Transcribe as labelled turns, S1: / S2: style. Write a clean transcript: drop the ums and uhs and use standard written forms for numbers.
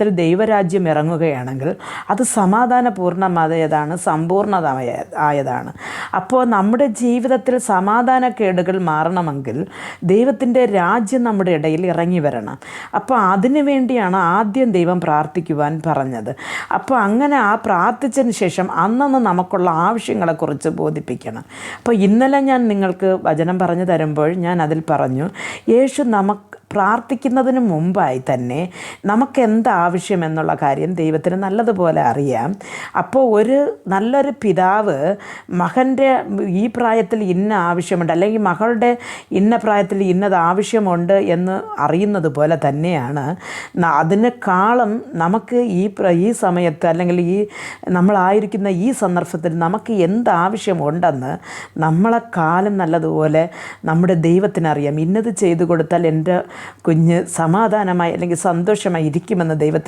S1: ജീവിതത്തിൽ ദൈവരാജ്യം ഇറങ്ങുകയാണെങ്കിൽ അത് സമാധാനപൂർണ്ണമായതാണ്, ആയതാണ്. അപ്പോൾ നമ്മുടെ ജീവിതത്തിൽ സമാധാനക്കേടുകൾ മാറണമെങ്കിൽ ദൈവത്തിൻ്റെ രാജ്യം നമ്മുടെ ഇടയിൽ ഇറങ്ങി വരണം. അപ്പോൾ അതിനു വേണ്ടിയാണ് ആദ്യം ദൈവം പ്രാർത്ഥിക്കുവാൻ പറഞ്ഞത്. അപ്പോൾ അങ്ങനെ ആ പ്രാർത്ഥിച്ചതിന് ശേഷം അന്നന്ന് നമുക്കുള്ള ആവശ്യങ്ങളെക്കുറിച്ച് ബോധിപ്പിക്കണം. അപ്പോൾ ഇന്നലെ ഞാൻ നിങ്ങൾക്ക് വചനം പറഞ്ഞു തരുമ്പോൾ ഞാൻ അതിൽ പറഞ്ഞു, യേശു നമുക്ക് പ്രാർത്ഥിക്കുന്നതിന് മുമ്പായി തന്നെ നമുക്ക് എന്താവശ്യമെന്നുള്ള കാര്യം ദൈവത്തിന് നല്ലതുപോലെ അറിയാം. അപ്പോൾ നല്ലൊരു പിതാവ് മകൻ്റെ ഈ പ്രായത്തിൽ ഇന്ന ആവശ്യമുണ്ട്, അല്ലെങ്കിൽ മകളുടെ ഇന്ന പ്രായത്തിൽ ഇന്നത് ആവശ്യമുണ്ട് എന്ന് അറിയുന്നത് പോലെ തന്നെയാണ് അതിനേക്കാളും നമുക്ക് ഈ സമയത്ത്, അല്ലെങ്കിൽ നമ്മളായിരിക്കുന്ന ഈ സന്ദർഭത്തിൽ നമുക്ക് എന്താവശ്യമുണ്ടെന്ന് നമ്മളെക്കാലം നല്ലതുപോലെ നമ്മുടെ ദൈവത്തിനറിയാം. ഇന്നത് ചെയ്തു കൊടുത്താൽ എൻ്റെ കുഞ്ഞ് സമാധാനമായി അല്ലെങ്കിൽ സന്തോഷമായി ഇരിക്കുമെന്ന് ദൈവത്തിന്